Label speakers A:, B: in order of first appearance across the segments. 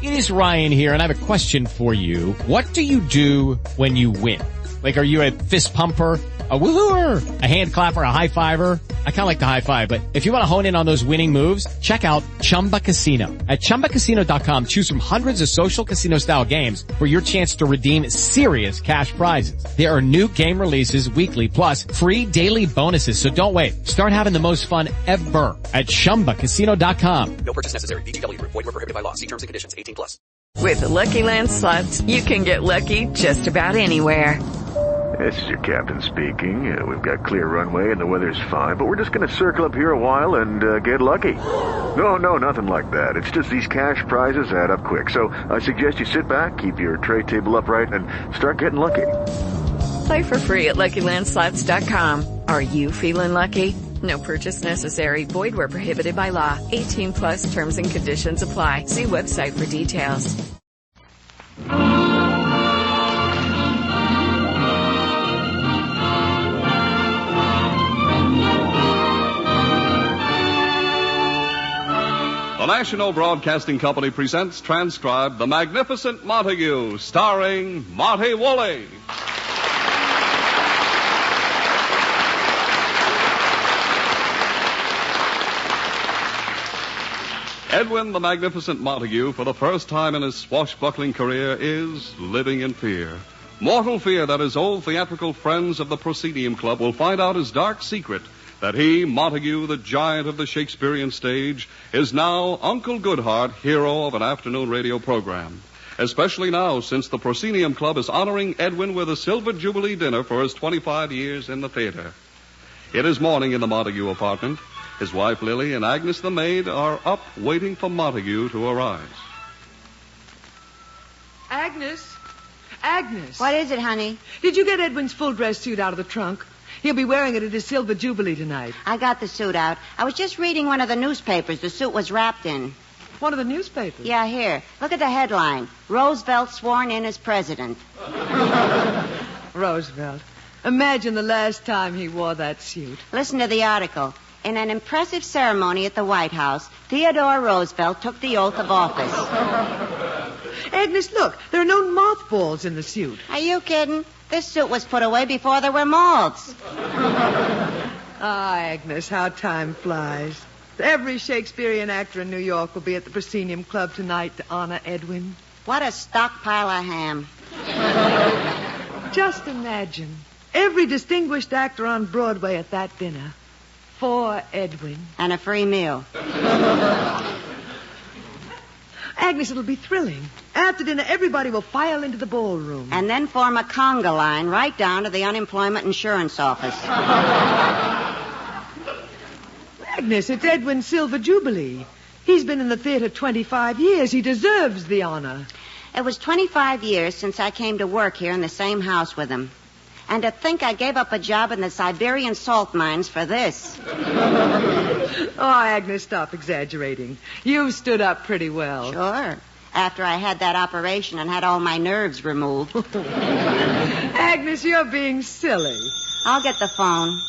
A: It is Ryan here, and I have a question for you. What do you do when you win? Like, are you a fist pumper, a woo-hooer, a hand clapper, a high-fiver? I kind of like the high-five, but if you want to hone in on those winning moves, check out Chumba Casino. At ChumbaCasino.com, choose from hundreds of social casino-style games for your chance to redeem serious cash prizes. There are new game releases weekly, plus free daily bonuses, so don't wait. Start having the most fun ever at ChumbaCasino.com.
B: No purchase necessary. VGW Group. Void where prohibited by law. See terms and conditions. 18+.
C: With the Lucky Land Slots, you can get lucky just about anywhere.
D: This is your captain speaking. We've got clear runway and the weather's fine, but we're just going to circle up here a while and get lucky. No, nothing like that. It's just these cash prizes add up quick. So I suggest you sit back, keep your tray table upright, and start getting lucky.
C: Play for free at LuckyLandSlots.com. Are you feeling lucky? No purchase necessary. Void where prohibited by law. 18+ terms and conditions apply. See website for details.
E: The National Broadcasting Company presents transcribed The Magnificent Montague, starring Monty Woolley. Edwin the Magnificent Montague, for the first time in his swashbuckling career, is living in fear. Mortal fear that his old theatrical friends of the Proscenium Club will find out his dark secret, that he, Montague, the giant of the Shakespearean stage, is now Uncle Goodhart, hero of an afternoon radio program. Especially now, since the Proscenium Club is honoring Edwin with a Silver Jubilee dinner for his 25 years in the theater. It is morning in the Montague apartment. His wife, Lily, and Agnes, the maid, are up waiting for Montague to arise.
F: Agnes?
G: What is it, honey?
F: Did you get Edwin's full dress suit out of the trunk? He'll be wearing it at his Silver Jubilee tonight.
G: I got the suit out. I was just reading one of the newspapers the suit was wrapped in.
F: One of the newspapers?
G: Yeah, here. Look at the headline. Roosevelt sworn in as president.
F: Roosevelt. Imagine the last time he wore that suit.
G: Listen to the article. In an impressive ceremony at the White House, Theodore Roosevelt took the oath of office.
F: Agnes, look. There are no mothballs in the suit.
G: Are you kidding? This suit was put away before there were moths.
F: Ah, Agnes, how time flies. Every Shakespearean actor in New York will be at the Proscenium Club tonight to honor Edwin.
G: What a stockpile of ham.
F: Just imagine. Every distinguished actor on Broadway at that dinner. For Edwin.
G: And a free meal.
F: Agnes, it'll be thrilling. After dinner, everybody will file into the ballroom.
G: And then form a conga line right down to the unemployment insurance office.
F: Agnes, it's Edwin's Silver Jubilee. He's been in the theater 25 years. He deserves the honor.
G: It was 25 years since I came to work here in the same house with him. And to think I gave up a job in the Siberian salt mines for this.
F: Oh, Agnes, stop exaggerating. You've stood up pretty well.
G: Sure. After I had that operation and had all my nerves removed.
F: Agnes, you're being silly.
G: I'll get the phone.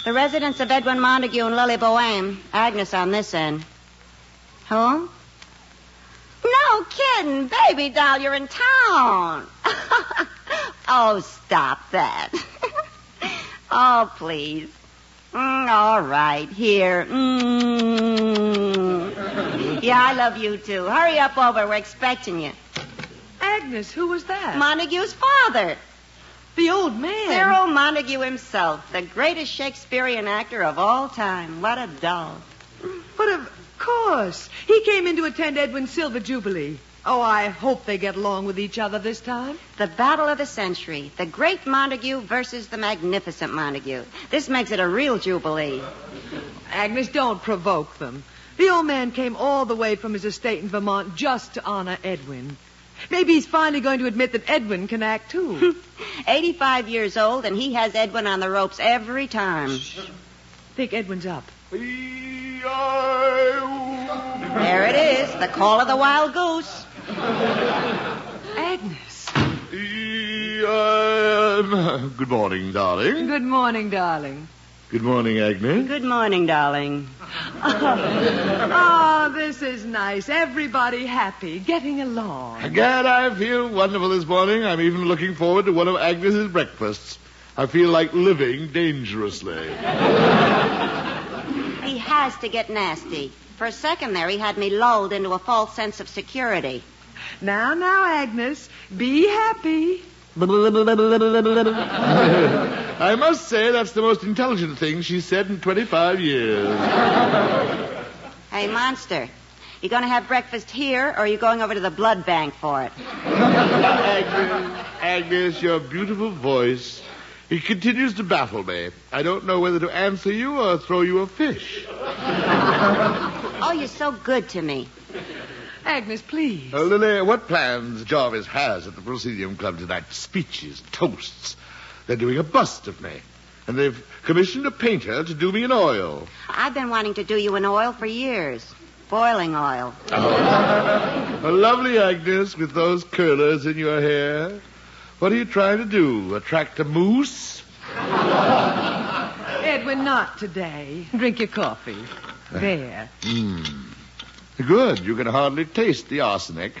G: The residence of Edwin Montague and Lily Boheme. Agnes on this end. Who? No kidding. Baby doll, you're in town. Oh, stop that. Oh, please. All right, here. Yeah, I love you, too. Hurry up over. We're expecting you.
F: Agnes, who was that?
G: Montague's father.
F: The old man.
G: Cyril Montague himself, the greatest Shakespearean actor of all time. What a doll.
F: But of course. He came in to attend Edwin's Silver Jubilee. Oh, I hope they get along with each other this time.
G: The battle of the century. The great Montague versus the magnificent Montague. This makes it a real jubilee.
F: Agnes, don't provoke them. The old man came all the way from his estate in Vermont just to honor Edwin. Maybe he's finally going to admit that Edwin can act, too.
G: 85 years old, and he has Edwin on the ropes every time.
F: Think Edwin's up.
G: There it is, the call of the wild goose.
F: Agnes.
H: Good morning, darling.
F: Good morning, darling.
H: Good morning, Agnes.
G: Good morning, darling.
F: Oh, this is nice. Everybody happy, getting along.
H: Gad, I feel wonderful this morning. I'm even looking forward to one of Agnes's breakfasts. I feel like living dangerously.
G: He has to get nasty. For a second there, he had me lulled into a false sense of security.
F: Now, Agnes, be happy.
H: I must say that's the most intelligent thing she's said in 25 years.
G: Hey, Monster, you going to have breakfast here, or are you going over to the blood bank for it?
H: Agnes, your beautiful voice, it continues to baffle me. I don't know whether to answer you or throw you a fish.
G: Oh, you're so good to me.
F: Agnes, please.
H: Lily, what plans Jarvis has at the Proscenium Club tonight? Speeches, toasts. They're doing a bust of me. And they've commissioned a painter to do me in oil.
G: I've been wanting to do you in oil for years. Boiling oil.
H: Oh, lovely, Agnes, with those curlers in your hair. What are you trying to do? Attract a moose?
F: Edwin, not today. Drink your coffee. There.
H: Good. You can hardly taste the arsenic.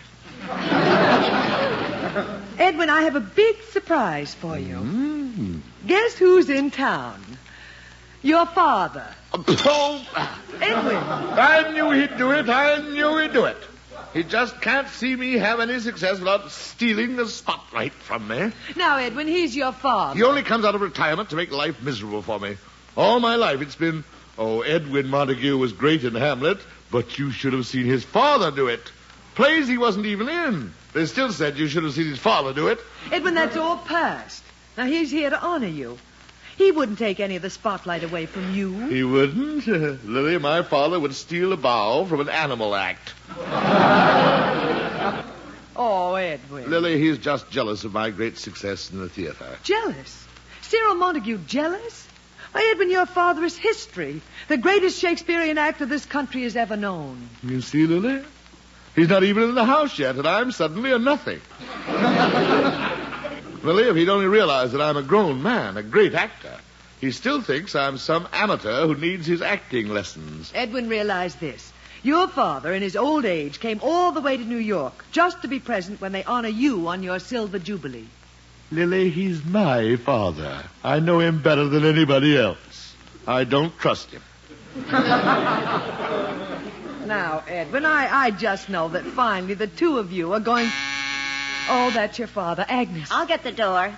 F: Edwin, I have a big surprise for you. Guess who's in town? Your father.
H: Oh,
F: Edwin.
H: I knew he'd do it. He just can't see me have any success without stealing the spotlight from me.
F: Now, Edwin, he's your father.
H: He only comes out of retirement to make life miserable for me. All my life it's been, Edwin Montague was great in Hamlet, but you should have seen his father do it. Plays he wasn't even in. They still said you should have seen his father do it.
F: Edwin, that's all past. Now, he's here to honor you. He wouldn't take any of the spotlight away from you.
H: He wouldn't? Lily, my father would steal a bow from an animal act.
F: Oh, Edwin.
H: Lily, he's just jealous of my great success in the theater.
F: Jealous? Cyril Montague jealous? Why, Edwin, your father is history. The greatest Shakespearean actor this country has ever known.
H: You see, Lily? He's not even in the house yet, and I'm suddenly a nothing. Lily, if he'd only realized that I'm a grown man, a great actor, he still thinks I'm some amateur who needs his acting lessons.
F: Edwin, realize this. Your father, in his old age, came all the way to New York just to be present when they honor you on your silver jubilee.
H: Lily, he's my father. I know him better than anybody else. I don't trust him.
F: Now, Edwin, I just know that finally the two of you are going... Oh, that's your father, Agnes.
G: I'll get the door.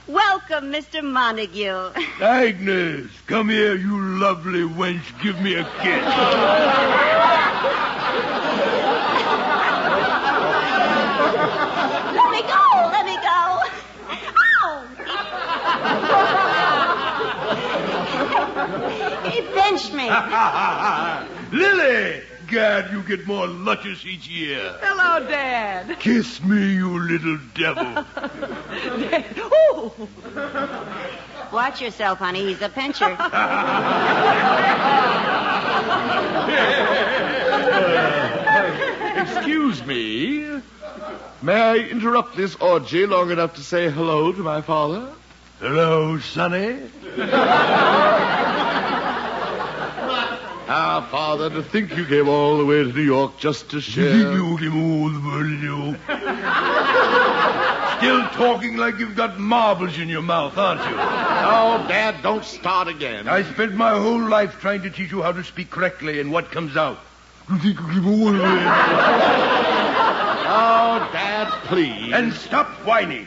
G: Welcome, Mr. Montague.
I: Agnes, come here, you lovely wench. Give me a kiss.
G: Let me go. Ow! He pinched me.
I: Lily! Gad, you get more luscious each year.
F: Hello, Dad.
I: Kiss me, you little devil.
F: Dad. Ooh.
G: Watch yourself, honey. He's a pincher.
H: Excuse me. May I interrupt this orgy long enough to say hello to my father?
I: Hello, Sonny.
H: Ah, Father, to think you came all the way to New York just to share...
I: You came all the way to New York. Still talking like you've got marbles in your mouth, aren't you?
H: Oh, Dad, don't start again.
I: I spent my whole life trying to teach you how to speak correctly and what comes out. You think you came all the way?
H: Oh, Dad, please.
I: And stop whining.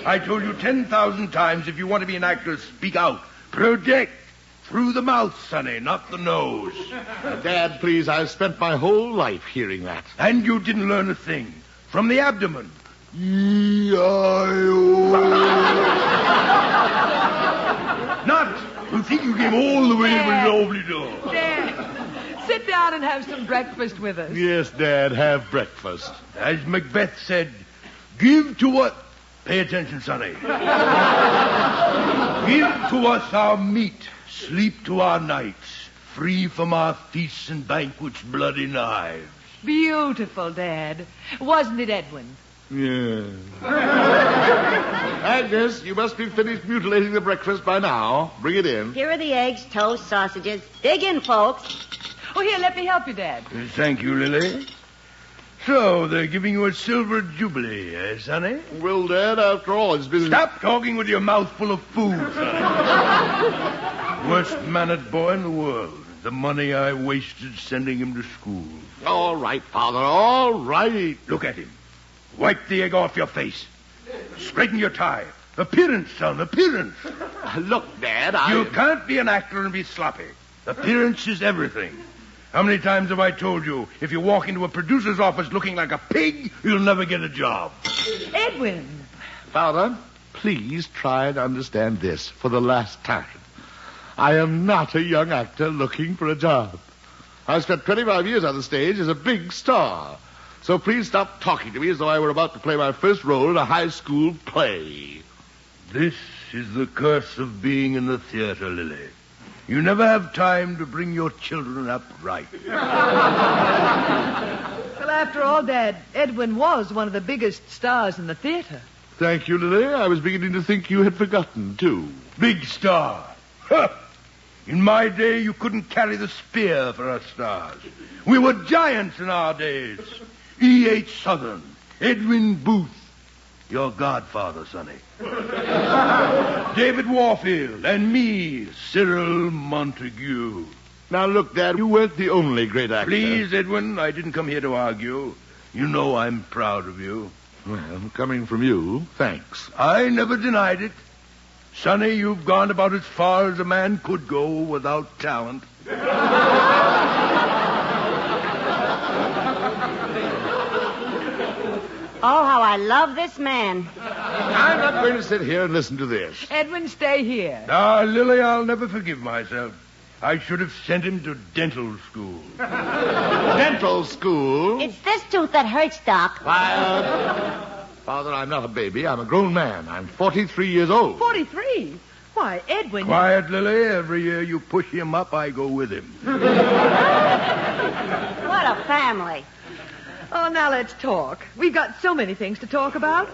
I: I told you 10,000 times if you want to be an actor, speak out. Project. Through the mouth, Sonny, not the nose.
H: Dad, please, I've spent my whole life hearing that.
I: And you didn't learn a thing. From the abdomen.
H: E-I-O.
I: Not. You think you came all the way to the lovely door.
F: Dad, sit down and have some breakfast with us.
H: Yes, Dad, have breakfast.
I: As Macbeth said, give to what... Pay attention, Sonny. Give to us our meat. Sleep to our nights, free from our feasts and banquets, bloody knives.
F: Beautiful, Dad. Wasn't it, Edwin?
H: Yeah. Agnes, you must be finished mutilating the breakfast by now. Bring it in.
G: Here are the eggs, toast, sausages. Dig in, folks.
F: Oh, here, let me help you, Dad.
I: Thank you, Lily. So, they're giving you a silver jubilee, eh, Sonny?
H: Well, Dad, after all, it's been...
I: Stop talking with your mouth full of food, Sonny. Worst-mannered boy in the world. The money I wasted sending him to school.
H: All right, Father, all right.
I: Look at him. Wipe the egg off your face. Straighten your tie. Appearance, son, appearance.
H: Look, Dad,
I: You can't be an actor and be sloppy. Appearance is everything. How many times have I told you, if you walk into a producer's office looking like a pig, you'll never get a job?
F: Edwin.
H: Father, please try and understand this for the last time. I am not a young actor looking for a job. I've spent 25 years on the stage as a big star. So please stop talking to me as though I were about to play my first role in a high school play.
I: This is the curse of being in the theater, Lily. You never have time to bring your children up right.
F: Well, after all, Dad, Edwin was one of the biggest stars in the theater.
H: Thank you, Lily. I was beginning to think you had forgotten, too.
I: Big star. Huh. In my day, you couldn't carry the spear for us stars. We were giants in our days. E.H. Southern, Edwin Booth, your godfather, Sonny. David Warfield, and me, Cyril Montague.
H: Now, look, Dad, you weren't the only great actor.
I: Please, Edwin, I didn't come here to argue. You know I'm proud of you.
H: Well, coming from you, thanks.
I: I never denied it. Sonny, you've gone about as far as a man could go without talent.
G: Oh, how I love this man.
H: I'm not going to sit here and listen to this.
F: Edwin, stay here.
I: Ah, Lily, I'll never forgive myself. I should have sent him to dental school.
H: Dental school?
G: It's this tooth that hurts, Doc.
H: Father, I'm not a baby. I'm a grown man. I'm 43 years old.
F: 43? Why, Edwin...
I: Quiet, Lily. Every year you push him up, I go with him.
G: What a family.
F: Oh, now let's talk. We've got so many things to talk about.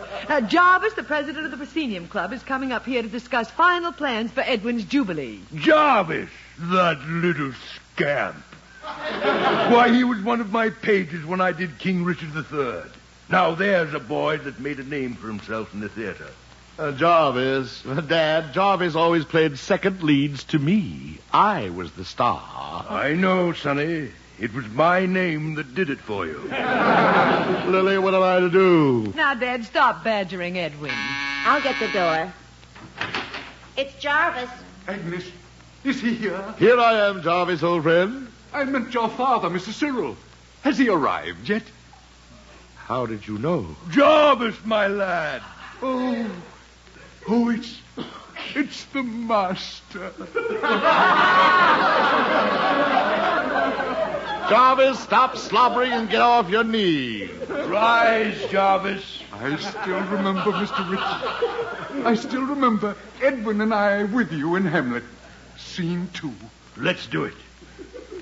F: Jarvis, the president of the Proscenium Club, is coming up here to discuss final plans for Edwin's jubilee.
I: Jarvis, that little scamp. Why, he was one of my pages when I did King Richard III. Now there's a boy that made a name for himself in the theater.
H: Jarvis. Dad, Jarvis always played second leads to me. I was the star.
I: I know, Sonny. It was my name that did it for you.
H: Lily, what am I to do?
F: Now, Dad, stop badgering Edwin.
G: I'll get the door. It's Jarvis.
J: Agnes, is he here?
H: Here I am, Jarvis, old friend.
J: I meant your father, Mr. Cyril. Has he arrived yet?
H: How did you know?
I: Jarvis, my lad.
J: Oh, it's the master.
H: Jarvis, stop slobbering and get off your knees.
I: Rise, Jarvis.
J: I still remember, Mr. Richard. I still remember Edwin and I with you in Hamlet. Scene 2.
I: Let's do it.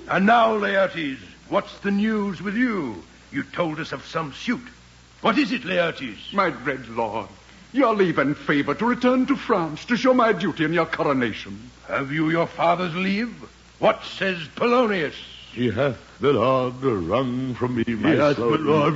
I: And now, Laertes, what's the news with you? You told us of some suit. What is it, Laertes?
J: My dread lord, your leave and favor to return to France to show my duty in your coronation.
I: Have you your father's leave? What says Polonius?
H: He hath the Lord wrung from me my soul.
I: Old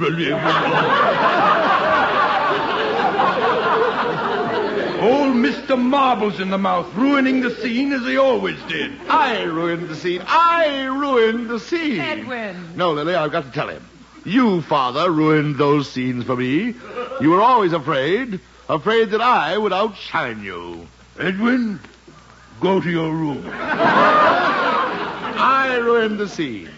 I: Mr. Marble's in the mouth, ruining the scene as he always did.
H: I ruined the scene. I ruined the scene.
F: Edwin.
H: No, Lily, I've got to tell him. You, Father, ruined those scenes for me. You were always afraid that I would outshine you.
I: Edwin, go to your room.
H: I ruined the scene.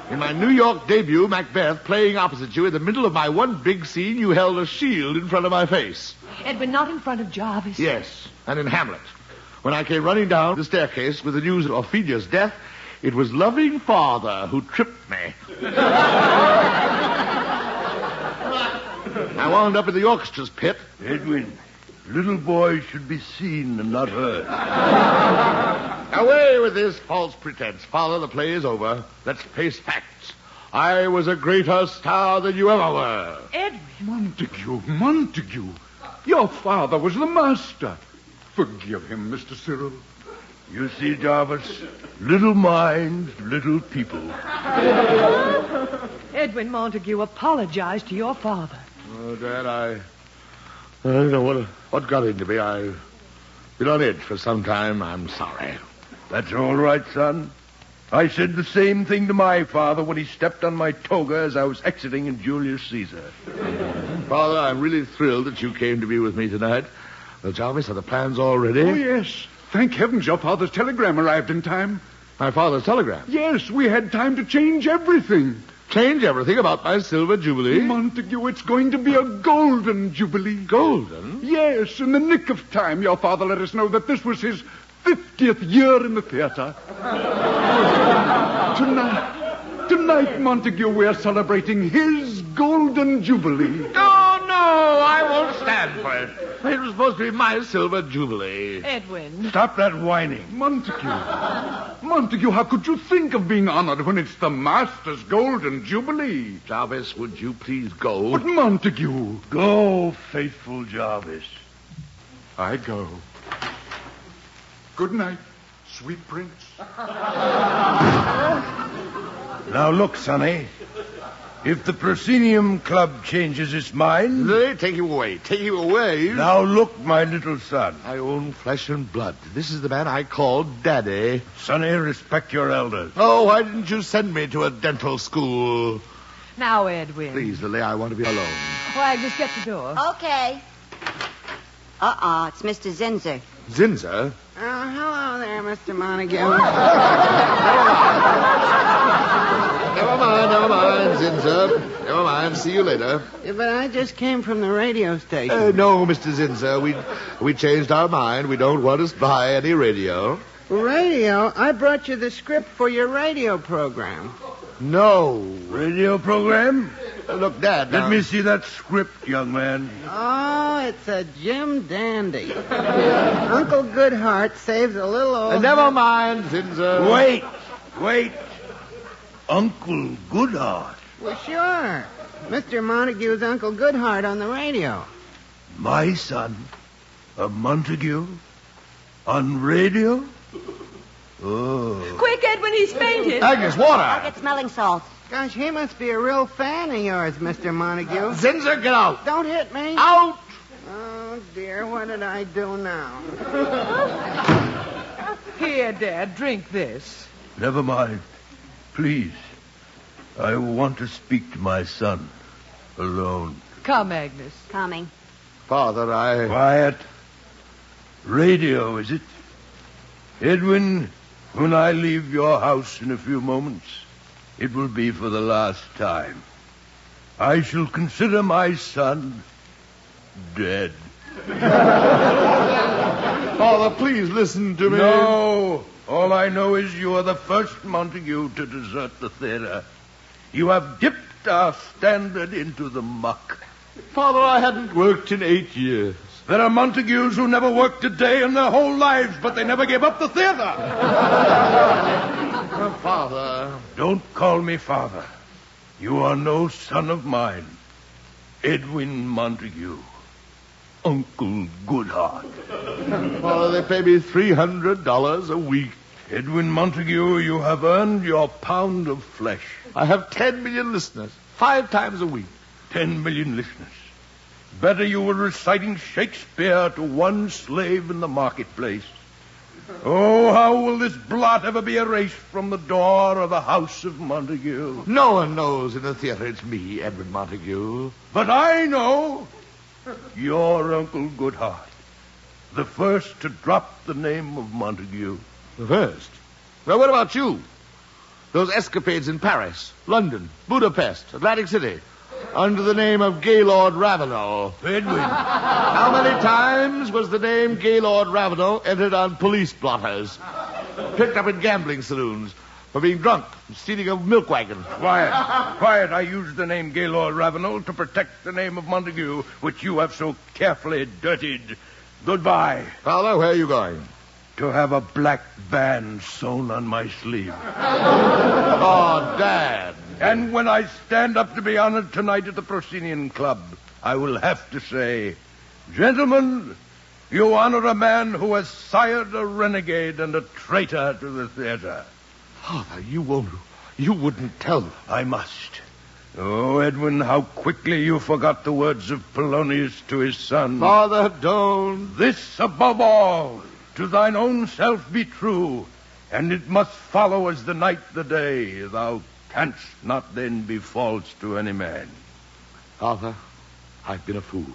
H: In my New York debut, Macbeth, playing opposite you, in the middle of my one big scene, you held a shield in front of my face.
F: Edwin, not in front of Jarvis.
H: Yes, and in Hamlet. When I came running down the staircase with the news of Ophelia's death, it was loving Father who tripped me. I wound up in the orchestra's pit.
I: Edwin, little boys should be seen and not heard.
H: Away with this false pretense. Father, the play is over. Let's face facts. I was a greater star than you ever were.
F: Edwin.
J: Montague. Your father was the master. Forgive him, Mr. Cyril.
I: You see, Jarvis, little minds, little people.
F: Edwin Montague apologized to your father.
H: Oh, Dad, I don't know what got into me. I've been on edge for some time. I'm sorry.
I: That's all right, son. I said the same thing to my father when he stepped on my toga as I was exiting in Julius Caesar.
H: Father, I'm really thrilled that you came to be with me tonight. Well, Jarvis, are the plans all ready?
J: Oh, yes. Thank heavens your father's telegram arrived in time.
H: My father's telegram?
J: Yes, we had time to change everything.
H: Change everything about my silver jubilee?
J: Montague, it's going to be a golden jubilee.
H: Golden?
J: Yes, in the nick of time, your father let us know that this was his 50th year in the theater. Tonight, Montague, we're celebrating his golden jubilee.
H: No, I won't stand for it. It was supposed to be my silver jubilee.
F: Edwin.
I: Stop that whining.
J: Montague, how could you think of being honored when it's the master's golden jubilee?
H: Jarvis, would you please go?
J: But Montague.
I: Go, faithful Jarvis.
J: I go. Good night, sweet prince.
I: Now look, Sonny. If the Proscenium Club changes its mind...
H: Take him away. Take him away.
I: Now look, my little son.
H: I own flesh and blood. This is the man I call Daddy.
I: Sonny, respect your elders.
H: Oh, why didn't you send me to a dental school?
F: Now, Edwin.
H: Please, Lily, I want to be alone.
F: Oh, Agnes, get the door.
G: Okay. It's Mr. Zinzer.
H: Zinzer?
G: Hello there, Mr. Montague.
H: Never mind, Zinzer. Never mind. See you later.
K: Yeah, but I just came from the radio station.
H: No, Mr. Zinzer. We changed our mind. We don't want to buy any radio.
K: Radio? I brought you the script for your radio program.
H: No.
I: Radio program?
H: Look, Dad.
I: Let me see that script, young man.
K: Oh, it's a Jim Dandy. Uncle Goodhart saves a little old...
H: Never mind, Zinzer.
I: Wait. Uncle Goodhart.
K: Well, sure. Mr. Montague's Uncle Goodhart on the radio.
I: My son, a Montague? On radio? Oh.
F: Quick, Edwin, he's fainted.
H: Agnes, water.
G: I'll get smelling salt.
K: Gosh, he must be a real fan of yours, Mr. Montague.
H: Zinzer, get out.
K: Don't hit me.
H: Out.
K: Oh, dear, what did I do now?
F: Here, Dad, drink this.
I: Never mind. Please. I want to speak to my son. Alone.
F: Come, Agnes.
G: Coming.
H: Father,
I: Quiet. Radio, is it? Edwin, when I leave your house in a few moments, it will be for the last time. I shall consider my son dead.
H: Father, please listen to me.
I: No. All I know is you are the first Montague to desert the theater. You have dipped our standard into the muck.
H: Father, I hadn't worked in 8 years.
I: There are Montagues who never worked a day in their whole lives, but they never gave up the theater.
H: Father.
I: Don't call me father. You are no son of mine. Edwin Montague. Uncle Goodhart.
H: Father, they pay me $300 a week.
I: Edwin Montague, you have earned your pound of flesh.
H: I have 10 million listeners, 5 times a week.
I: 10 million listeners. Better you were reciting Shakespeare to one slave in the marketplace. Oh, how will this blot ever be erased from the door of the house of Montague?
H: No one knows in the theater it's me, Edwin Montague.
I: But I know. You're Uncle Goodhart. The first to drop the name of Montague.
H: The first? Well, what about you? Those escapades in Paris, London, Budapest, Atlantic City, under the name of Gaylord Ravenel.
I: Edwin.
H: How many times was the name Gaylord Ravenel entered on police blotters? Picked up in gambling saloons for being drunk and stealing a milk wagon.
I: Quiet. I used the name Gaylord Ravenel to protect the name of Montague, which you have so carefully dirtied. Goodbye.
H: Father, where are you going?
I: To have a black band sewn on my sleeve.
H: Oh, Dad.
I: And when I stand up to be honored tonight at the Proscenium Club, I will have to say, gentlemen, you honor a man who has sired a renegade and a traitor to the theater.
H: Father, you wouldn't tell them.
I: I must. Oh, Edwin, how quickly you forgot the words of Polonius to his son.
H: Father, don't.
I: This above all, to thine own self be true, and it must follow as the night the day. Thou canst not then be false to any man.
H: Father, I've been a fool.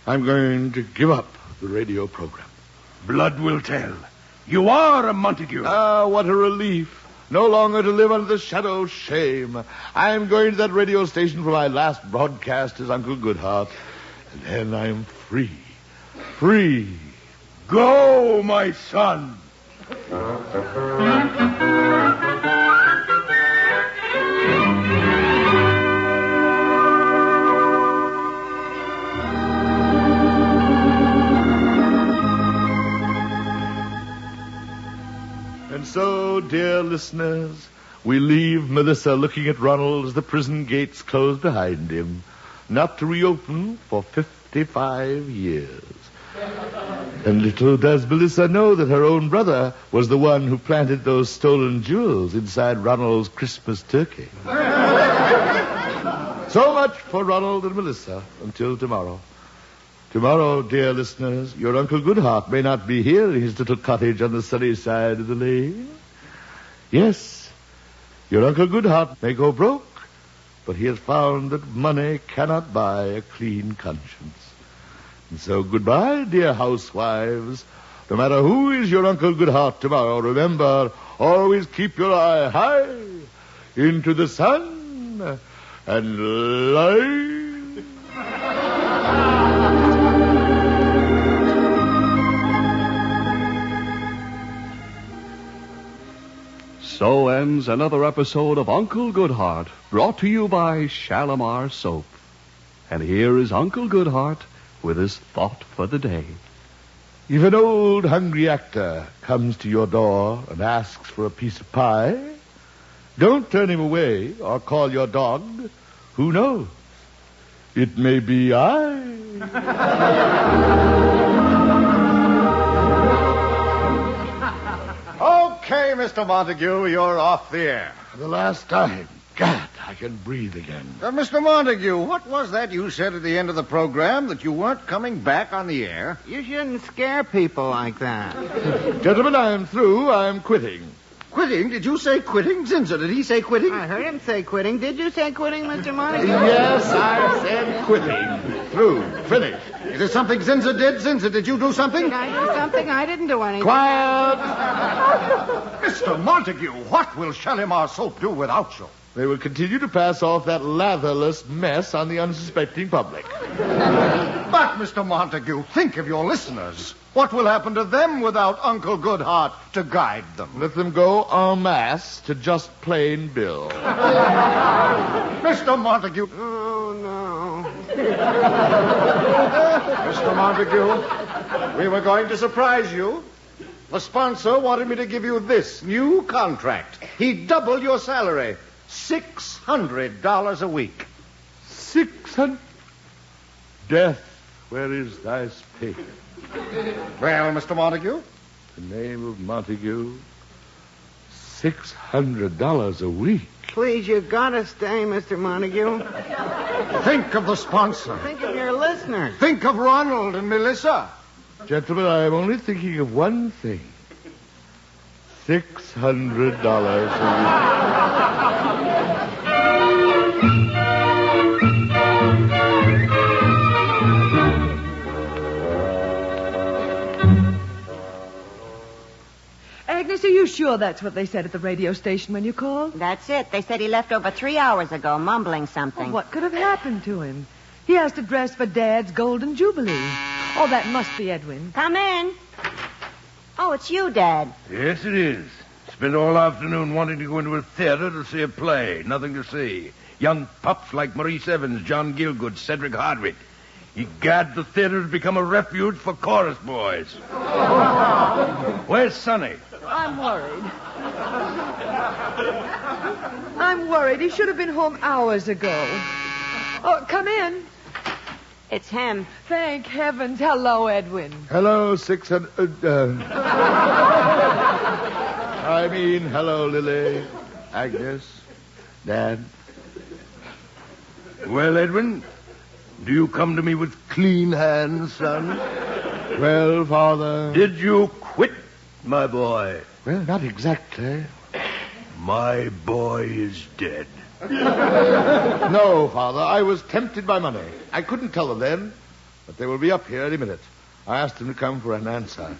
H: I'm going to give up the radio program.
I: Blood will tell. You are a Montague.
H: Ah, what a relief. No longer to live under the shadow of shame. I'm going to that radio station for my last broadcast as Uncle Goodhart. And then I'm free. Free.
I: Go, my son.
H: And so, dear listeners, we leave Melissa looking at Ronald as the prison gates close behind him, not to reopen for 55 years. And little does Melissa know that her own brother was the one who planted those stolen jewels inside Ronald's Christmas turkey. So much for Ronald and Melissa until tomorrow. Tomorrow, dear listeners, your Uncle Goodhart may not be here in his little cottage on the sunny side of the lane. Yes, your Uncle Goodhart may go broke, but he has found that money cannot buy a clean conscience. And so goodbye, dear housewives. No matter who is your Uncle Goodhart tomorrow, remember, always keep your eye high into the sun and light.
E: So ends another episode of Uncle Goodhart, brought to you by Shalimar Soap. And here is Uncle Goodhart with his thought for the day.
H: If an old hungry actor comes to your door and asks for a piece of pie, don't turn him away or call your dog. Who knows? It may be I.
L: Okay, Mr. Montague, you're off the air.
H: For the last time. God, I can breathe again.
L: Mr. Montague, what was that you said at the end of the program, that you weren't coming back on the air?
K: You shouldn't scare people like that.
H: Gentlemen, I'm through. I'm quitting.
L: Quitting? Did you say quitting? Zinzer, did he say quitting?
K: I heard him say quitting. Did you say quitting, Mr. Montague?
H: Yes, I said quitting. Through. Finished.
L: Is it something Zinzer did? Zinzer, did you do something?
K: Did I do something? I didn't do anything.
H: Quiet!
L: Mr. Montague, what will Shalimar Soap do without you?
H: They will continue to pass off that latherless mess on the unsuspecting public.
L: But, Mr. Montague, think of your listeners. What will happen to them without Uncle Goodhart to guide them?
H: Let them go en masse to just plain Bill.
L: Mr. Montague.
K: Oh, no.
L: Mr. Montague, we were going to surprise you. The sponsor wanted me to give you this new contract. He'd double your salary. $600 a week.
H: 600? Death, where is thy sting?
L: Well, Mr. Montague?
H: The name of Montague. $600 a week.
K: Please, you gotta stay, Mr. Montague.
L: Think of the sponsor.
K: Think of your listeners.
L: Think of Ronald and Melissa.
H: Gentlemen, I am only thinking of one thing. $600 a week.
F: Agnes, are you sure that's what they said at the radio station when you called?
G: That's it. They said he left over 3 hours ago, mumbling something.
F: Well, what could have happened to him? He has to dress for Dad's Golden Jubilee. Oh, that must be Edwin.
G: Come in. Oh, it's you, Dad.
I: Yes, it is. Spent all afternoon wanting to go into a theater to see a play. Nothing to see. Young pups like Maurice Evans, John Gielgud, Cedric Hardwick. Egad, the theater has become a refuge for chorus boys. Where's Sonny?
F: I'm worried. I'm worried. He should have been home hours ago. Oh, come in.
G: It's him.
F: Thank heavens. Hello, Edwin.
H: Hello, 600... hello, Lily, Agnes, Dad.
I: Well, Edwin, do you come to me with clean hands, son?
H: Well, Father...
I: Did you quit, my boy?
H: Well, not exactly.
I: My boy is dead.
H: No, Father, I was tempted by money. I couldn't tell them then, but they will be up here any minute. I asked them to come for an answer.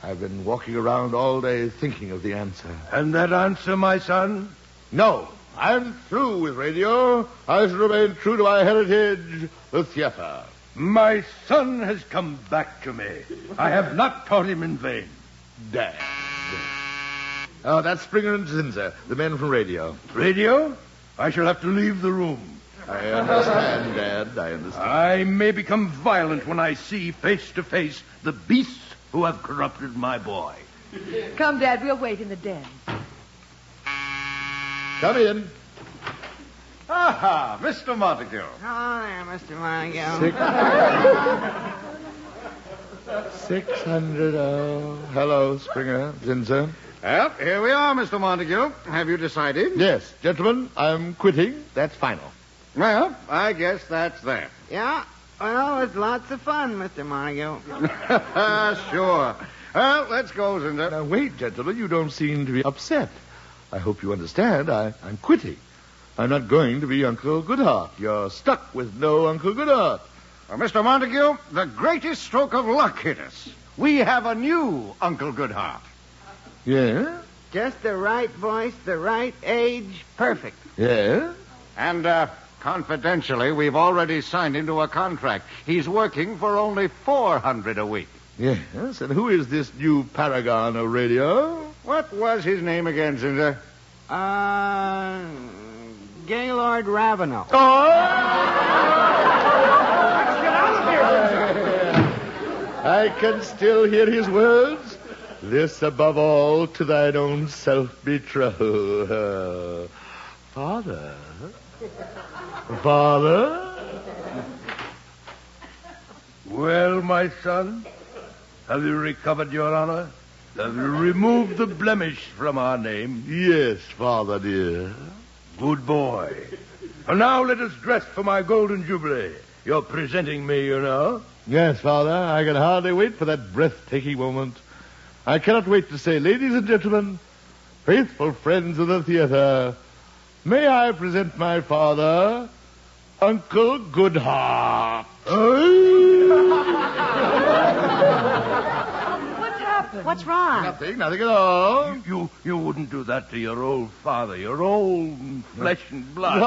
H: I've been walking around all day thinking of the answer.
I: And that answer, my son?
H: No, I'm through with radio. I shall remain true to my heritage, the theater.
I: My son has come back to me. I have not taught him in vain.
H: Dad. Oh, that's Springer and Zinzer, the men from radio.
I: Radio? I shall have to leave the room.
H: I understand, Dad. I understand.
I: I may become violent when I see face to face the beasts who have corrupted my boy.
F: Come, Dad. We'll wait in the den.
H: Come in.
L: Aha, Mr. Montague.
K: Oh, there, Mr. Montague.
H: 600. Oh, hello, Springer, Zinzer.
L: Well, here we are, Mr. Montague. Have you decided?
H: Yes, gentlemen, I'm quitting. That's final.
L: Well, I guess that's that.
K: Yeah? Well, it's lots of fun, Mr. Montague.
L: Sure. Well, let's go, Zinzer.
H: Now, wait, gentlemen. You don't seem to be upset. I hope you understand. I'm quitting. I'm not going to be Uncle Goodhart. You're stuck with no Uncle Goodhart.
L: Mr. Montague, the greatest stroke of luck hit us. We have a new Uncle Goodhart.
H: Yeah?
K: Just the right voice, the right age, perfect.
H: Yeah?
L: And, confidentially, we've already signed him to a contract. He's working for only $400 a week.
H: Yes, and who is this new paragon of radio?
L: What was his name again, Zinzer?
K: Gaylord Ravenel.
H: Oh! I can still hear his words. This above all to thine own self betroth. Father? Father?
I: Well, my son, have you recovered your honor? Have you removed the blemish from our name?
H: Yes, Father dear.
I: Good boy. And now let us dress for my golden jubilee. You're presenting me, you know.
H: Yes, Father. I can hardly wait for that breathtaking moment. I cannot wait to say, ladies and gentlemen, faithful friends of the theater, may I present my father, Uncle Goodhart.
F: What's happened?
G: What's wrong?
H: Nothing at all.
I: You wouldn't do that to your old father, your old flesh and blood.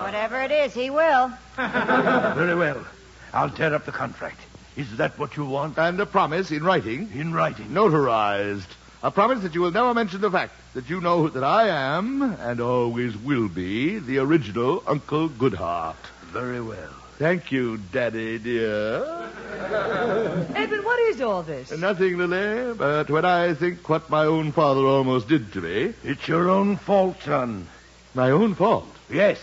G: Whatever it is, he will.
I: Very well. I'll tear up the contract. Is that what you want?
H: And a promise in writing.
I: In writing.
H: Notarized. A promise that you will never mention the fact that you know that I am, and always will be, the original Uncle Goodhart.
I: Very well.
H: Thank you, Daddy, dear.
F: Edwin, what is all this?
H: Nothing, Lily, but when I think what my own father almost did to me...
I: It's your own fault, son.
H: My own fault?
I: Yes.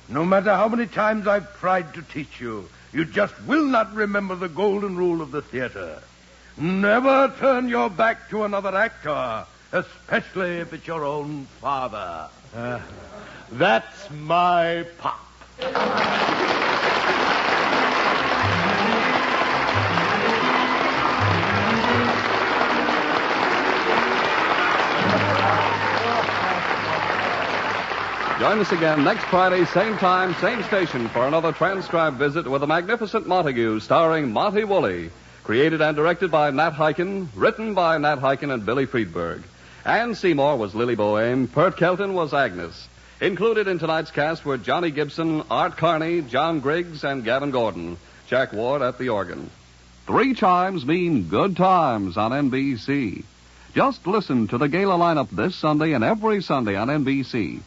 I: No matter how many times I've tried to teach you, you just will not remember the golden rule of the theater. Never turn your back to another actor, especially if it's your own father.
H: That's my pop.
E: Join us again next Friday, same time, same station, for another transcribed visit with the Magnificent Montague, starring Monty Woolley. Created and directed by Nat Hiken, written by Nat Hiken and Billy Friedberg. Anne Seymour was Lily Boehm, Pert Kelton was Agnes. Included in tonight's cast were Johnny Gibson, Art Carney, John Griggs, and Gavin Gordon. Jack Ward at the organ. 3 chimes mean good times on NBC. Just listen to the gala lineup this Sunday and every Sunday on NBC.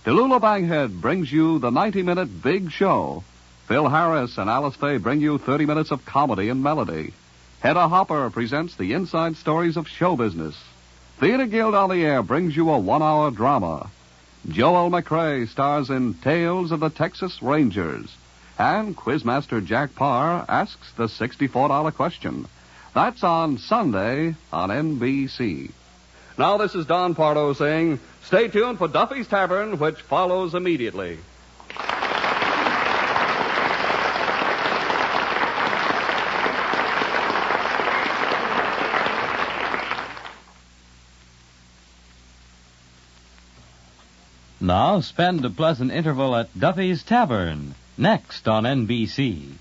E: Tallulah Bankhead brings you the 90-minute Big Show. Phil Harris and Alice Faye bring you 30 minutes of comedy and melody. Hedda Hopper presents the inside stories of show business. Theater Guild on the Air brings you a one-hour drama. Joel McRae stars in Tales of the Texas Rangers. And Quizmaster Jack Parr asks the $64 question. That's on Sunday on NBC. Now this is Don Pardo saying, stay tuned for Duffy's Tavern, which follows immediately.
M: Now spend a pleasant interval at Duffy's Tavern, next on NBC.